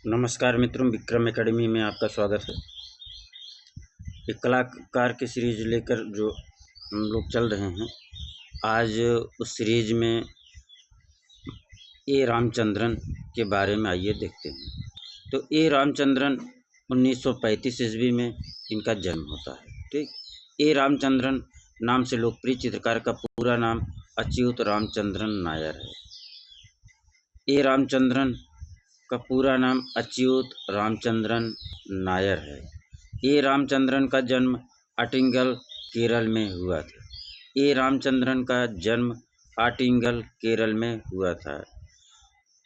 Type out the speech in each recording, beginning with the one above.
नमस्कार मित्रों, विक्रम एकेडमी में आपका स्वागत है। एक कलाकार की सीरीज लेकर जो हम लोग चल रहे हैं, आज उस सीरीज में ए रामचंद्रन के बारे में आइए देखते हैं। तो ए रामचंद्रन 1935 ईस्वी में इनका जन्म होता है। ठीक, ए रामचंद्रन नाम से लोकप्रिय चित्रकार का पूरा नाम अच्युत रामचंद्रन नायर है। ए रामचंद्रन का पूरा नाम अच्युत रामचंद्रन नायर है। ए रामचंद्रन का जन्म आटिंगल केरल में हुआ था। ए रामचंद्रन का जन्म आटिंगल केरल में हुआ था।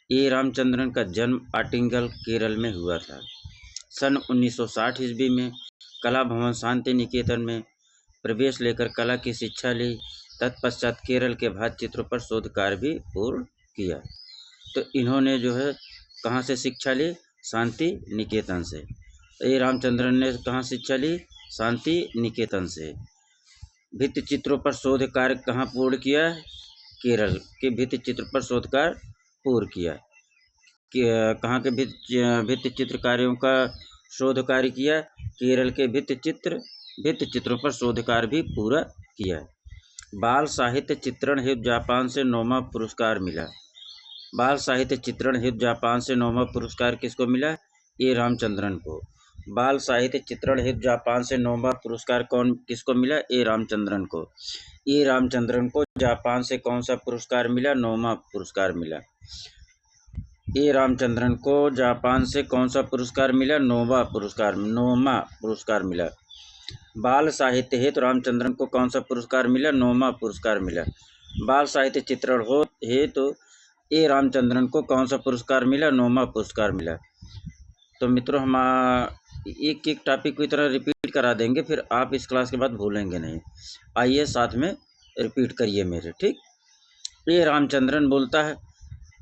ए रामचंद्रन का जन्म आटिंगल केरल में हुआ था। सन 1960 ईस्वी में कला भवन शांति निकेतन में प्रवेश लेकर कला की शिक्षा ली। तत्पश्चात केरल के भात चित्रों पर शोध कार्य भी पूर्ण किया। तो इन्होंने जो है कहाँ से शिक्षा ली? शांति निकेतन से। ए रामचंद्रन ने कहाँ शिक्षा ली? शांति निकेतन से। भित्ति चित्रों पर शोध कार्य कहाँ पूर्ण किया? केरल के भित्ति चित्र पर शोध कार्य पूर्ण किया। कहाँ के भित्ति चित्र कार्यों का शोध कार्य किया? केरल के भित्ति चित्रों पर शोध कार्य भी पूरा किया। बाल साहित्य चित्रण हेतु जापान से 9वां पुरस्कार मिला। बाल साहित्य चित्रण हेतु जापान से 9वां पुरस्कार किसको मिला? ए रामचंद्रन को। बाल साहित्य चित्रण हेतु जापान से 9वां पुरस्कार किसको मिला? ए रामचंद्रन को। ए रामचंद्रन को जापान से कौन सा पुरस्कार मिला? 9वां पुरस्कार मिला। ए रामचंद्रन को जापान से कौन सा पुरस्कार मिला? 9वां पुरस्कार मिला। बाल साहित्य हेतु रामचंद्रन को कौन सा पुरस्कार मिला? 9वां पुरस्कार मिला। बाल साहित्य चित्रण हेतु ए रामचंद्रन को कौन सा पुरस्कार मिला? 9वां पुरस्कार मिला। तो मित्रों, हम एक एक टॉपिक को इतना रिपीट करा देंगे, फिर आप इस क्लास के बाद भूलेंगे नहीं। आइए साथ में रिपीट करिए मेरे। ठीक, ए रामचंद्रन बोलता है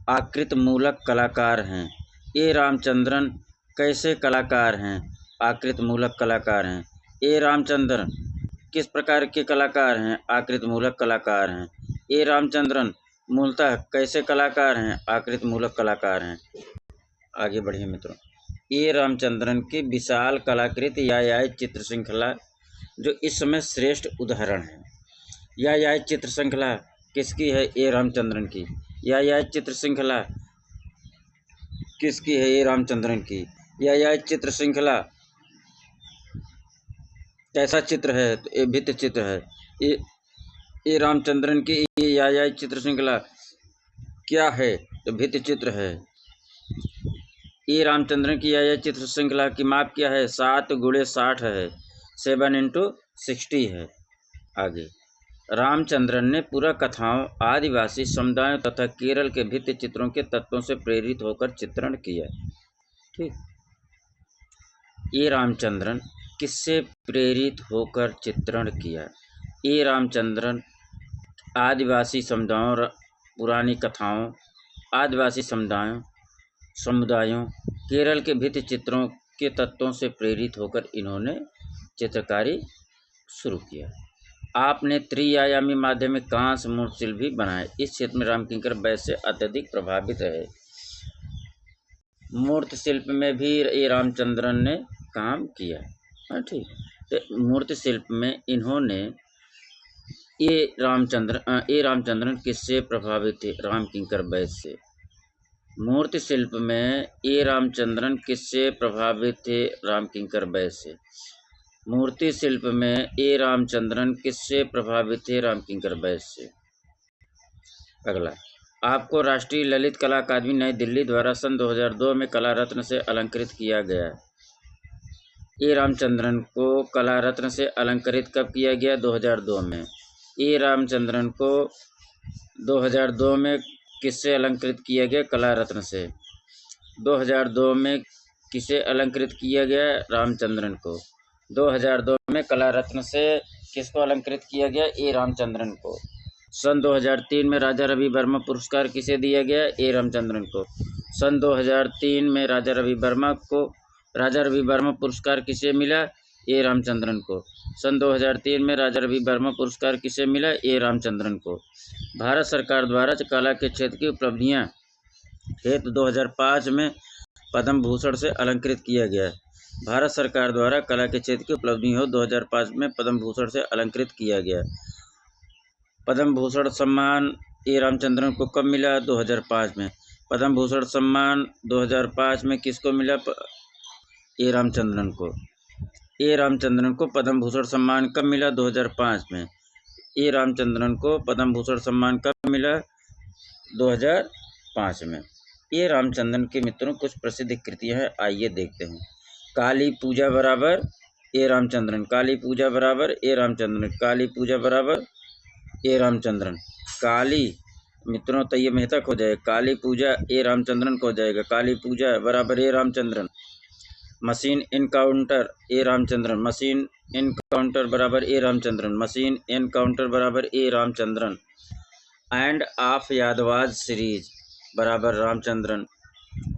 आकृति मूलक कलाकार हैं। ए रामचंद्रन कैसे कलाकार हैं? आकृति मूलक कलाकार हैं। ए रामचंद्रन किस प्रकार के कलाकार हैं? आकृति मूलक कलाकार हैं। ए रामचंद्रन मूलतः कैसे कलाकार हैं? आकृति मूलक कलाकार हैं। आगे बढ़िए मित्रों। ए रामचंद्रन की विशाल कलाकृति या चित्र श्रृंखला जो इस समय श्रेष्ठ उदाहरण है। या चित्र श्रृंखला किसकी है? ए रामचंद्रन की। या चित्र श्रृंखला किसकी है? ए रामचंद्रन की। या चित्र श्रृंखला कैसा चित्र है? तो ये भित्ति चित्र है। ए रामचंद्रन की या चित्र श्रृंखला क्या है? तो भित्ति चित्र है। ए रामचंद्रन की या चित्र श्रृंखला की माप क्या है? 7x60 है, 7x60 है। आगे, रामचंद्रन ने पूरा कथाओं, आदिवासी समुदायों तथा केरल के भित्ति चित्रों के तत्वों से प्रेरित होकर चित्रण किया। ठीक, ए रामचंद्रन किससे प्रेरित होकर चित्रण किया? ए रामचंद्रन आदिवासी समुदायों, पुरानी कथाओं, आदिवासी समुदायों, केरल के भित्ति चित्रों के तत्वों से प्रेरित होकर इन्होंने चित्रकारी शुरू किया। आपने त्रिआयामी माध्यमिक कांस्य मूर्ति शिल्प भी बनाए। इस क्षेत्र में रामकिंकर वैद्य से अत्यधिक प्रभावित रहे। मूर्ति शिल्प में भी ए रामचंद्रन ने काम किया। ठीक, तो मूर्ति शिल्प में इन्होंने ए रामचंद्रन किससे प्रभावित थे? रामकिंकर वैद्य से। मूर्ति शिल्प में ए रामचंद्रन किससे प्रभावित थे? रामकिंकर वैद्य से। मूर्ति शिल्प में ए रामचंद्रन किससे प्रभावित थे? रामकिंकर वैद्य से। अगला, आपको राष्ट्रीय ललित कला अकादमी नई दिल्ली द्वारा सन 2002 में कला रत्न से अलंकृत किया गया। ए रामचंद्रन को कला रत्न से अलंकृत कब किया गया? 2002 में। ए रामचंद्रन को 2002 में किससे अलंकृत किया गया? कला रत्न से। 2002 में किसे अलंकृत किया गया? रामचंद्रन को। 2002 में कला रत्न से किसको अलंकृत किया गया? ए रामचंद्रन को। सन 2003 में राजा रवि वर्मा पुरस्कार किसे दिया गया? ए रामचंद्रन को। सन 2003 में राजा रवि वर्मा पुरस्कार किसे मिला? ए रामचंद्रन को। सन 2003 में राजा रवि वर्मा पुरस्कार किसे मिला? ए रामचंद्रन को। भारत सरकार द्वारा कला के क्षेत्र की उपलब्धियां हेतु 2005 में पद्म भूषण से अलंकृत किया गया है। भारत सरकार द्वारा कला के क्षेत्र की उपलब्धियों 2005 में पद्म भूषण से अलंकृत किया गया। पद्म भूषण सम्मान ए रामचंद्रन को कब मिला? 2005 में। पद्म भूषण सम्मान 2005 में किसको मिला? ए रामचंद्रन को। ए रामचंद्रन को पद्म भूषण सम्मान कब मिला? 2005 में। ए रामचंद्रन को पद्म भूषण सम्मान कब मिला? 2005 में। ए रामचंद्रन के मित्रों कुछ प्रसिद्ध कृतियां हैं, आइए देखते हैं। काली पूजा बराबर ए रामचंद्रन, काली पूजा बराबर ए रामचंद्रन, काली पूजा बराबर ए रामचंद्रन। काली मित्रों तो ये मेहतक हो जाएगा, काली पूजा ए रामचंद्रन को हो जाएगा, काली पूजा बराबर A Ramachandran. Machine encounter A Ramachandran, machine encounter बराबर ए रामचंद्रन, मशीन इनकाउंटर बराबर A Ramachandran. End of Yadavas series बराबर Ramachandran,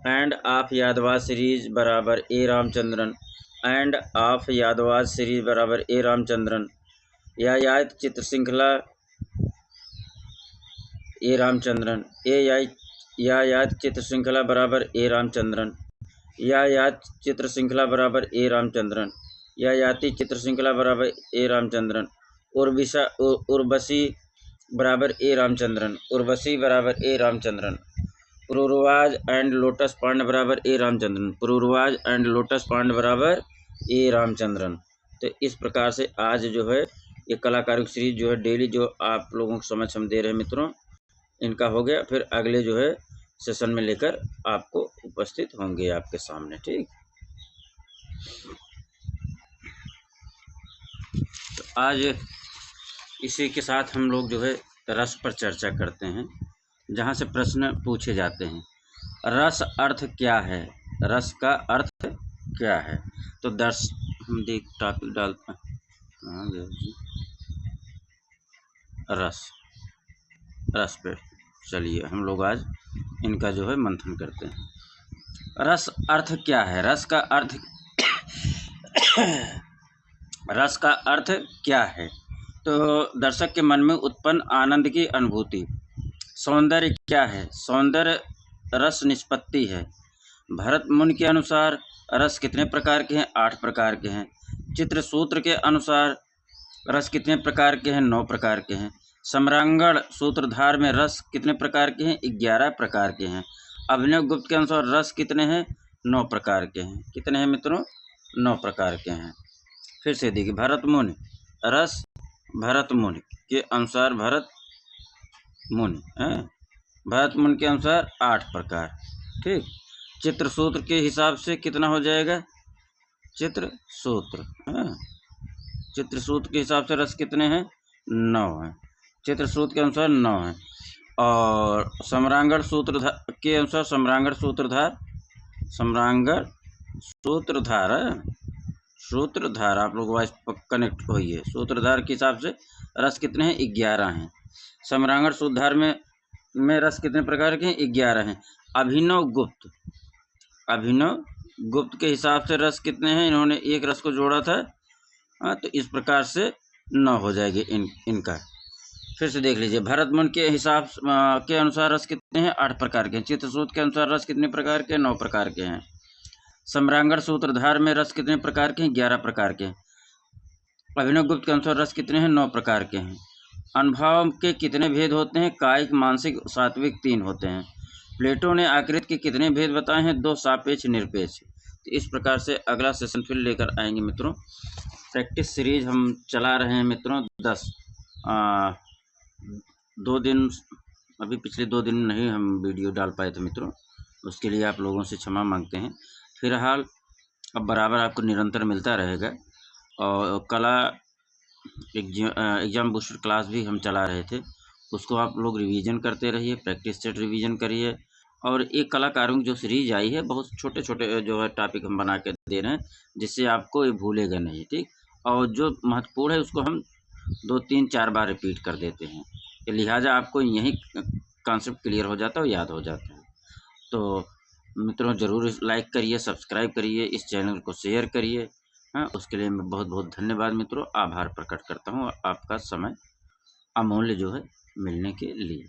end of Yadavas series बराबर A Ramachandran, end of Yadavas series बराबर ए रामचंद्रन। यायात चित्र श्रृंखला ए रामचंद्रन, यायात चित्र श्रृंखला बराबर ए रामचंद्रन, यायात चित्र श्रृंखला बराबर ए रामचंद्रन, यायाति चित्र श्रृंखला बराबर ए रामचंद्रन। उर्वशी बराबर ए रामचंद्रन, उर्वशी बराबर ए रामचंद्रन। पुरूरवाज एंड लोटस पांड बराबर ए रामचंद्रन, पुरूरवाज एंड लोटस पांड बराबर ए रामचंद्रन। तो इस प्रकार से आज जो है ये कलाकारों की सीरीज जो है डेली जो आप लोगों को समझ हम दे रहे हैं मित्रों, इनका हो गया। फिर अगले जो है सेशन में लेकर आपको उपस्थित होंगे आपके सामने, ठीक। तो आज इसी के साथ हम लोग जो है रस पर चर्चा करते हैं, जहाँ से प्रश्न पूछे जाते हैं। रस अर्थ क्या है? रस का अर्थ क्या है? तो हम देख टॉपिक डालते हैं रस पे। चलिए हम लोग आज इनका जो है मंथन करते हैं। रस अर्थ क्या है? रस का अर्थ रस का अर्थ क्या है? तो दर्शक के मन में उत्पन्न आनंद की अनुभूति। सौंदर्य क्या है? सौंदर्य रस निष्पत्ति है। भरत मुनि के अनुसार रस कितने प्रकार के हैं? 8 प्रकार के हैं। चित्र सूत्र के अनुसार रस कितने प्रकार के हैं? 9 प्रकार के हैं। सम्रांगण सूत्रधार में रस कितने प्रकार के हैं? 11 प्रकार के हैं। अभिनव गुप्त के अनुसार रस कितने हैं? 9 प्रकार के हैं। कितने हैं मित्रों? 9 प्रकार के हैं। फिर से देखिए, भरत मुनि रस, भरत मुनि के अनुसार भरत मुनि के अनुसार 8 प्रकार, ठीक। चित्र सूत्र के हिसाब से कितना हो जाएगा? चित्र सूत्र चित्र सूत्र के हिसाब से रस कितने हैं? 9 हैं। चित्र सूत्र के अनुसार 9 हैं। और सम्रांगण सूत्रधार के अनुसार सम्रांगण सूत्रधार आप लोग वाइस कनेक्ट होइए। सूत्रधार के हिसाब से रस कितने हैं? 11 हैं। सम्रांगण सूत्रधार में रस कितने प्रकार के हैं? 11 हैं। अभिनव गुप्त के हिसाब से रस कितने हैं? इन्होंने एक रस को जोड़ा था, तो इस प्रकार से 9 हो जाएंगे इनका। फिर से देख लीजिए, भरत मुनि के हिसाब के अनुसार रस कितने हैं? 8 प्रकार के हैं। चित्रसूत्र के अनुसार रस कितने प्रकार के? 9 प्रकार के हैं। सम्रांगण सूत्रधार में रस कितने प्रकार के हैं? 11 प्रकार के हैं। अभिनव गुप्त के अनुसार रस कितने हैं? 9 प्रकार के हैं। अनुभव के कितने भेद होते हैं? कायिक, मानसिक, सात्विक 3 होते हैं। प्लेटो ने आकृति के कितने भेद बताए हैं? 2, सापेक्ष, निरपेक्ष। तो इस प्रकार से अगला सेशन फिर लेकर आएंगे मित्रों। प्रैक्टिस सीरीज हम चला रहे हैं मित्रों 10 2 दिन, अभी पिछले 2 दिन नहीं हम वीडियो डाल पाए थे मित्रों, उसके लिए आप लोगों से क्षमा मांगते हैं। फिलहाल अब बराबर आपको निरंतर मिलता रहेगा। और कला एग्ज़ाम बूस्टर क्लास भी हम चला रहे थे, उसको आप लोग रिवीजन करते रहिए, प्रैक्टिस सेट रिवीजन करिए। और एक कलाकारों की जो सीरीज आई है, बहुत छोटे छोटे जो है टॉपिक हम बना के दे रहे हैं, जिससे आपको ये भूलेगा नहीं, ठीक। और जो महत्वपूर्ण है उसको हम 2, 3, 4 बार रिपीट कर देते हैं, तो लिहाजा आपको यही कॉन्सेप्ट क्लियर हो जाता है और याद हो जाता है। तो मित्रों ज़रूर लाइक करिए, सब्सक्राइब करिए, इस चैनल को शेयर करिए। हाँ, उसके लिए मैं बहुत बहुत धन्यवाद मित्रों, आभार प्रकट करता हूँ आपका समय अमूल्य जो है मिलने के लिए।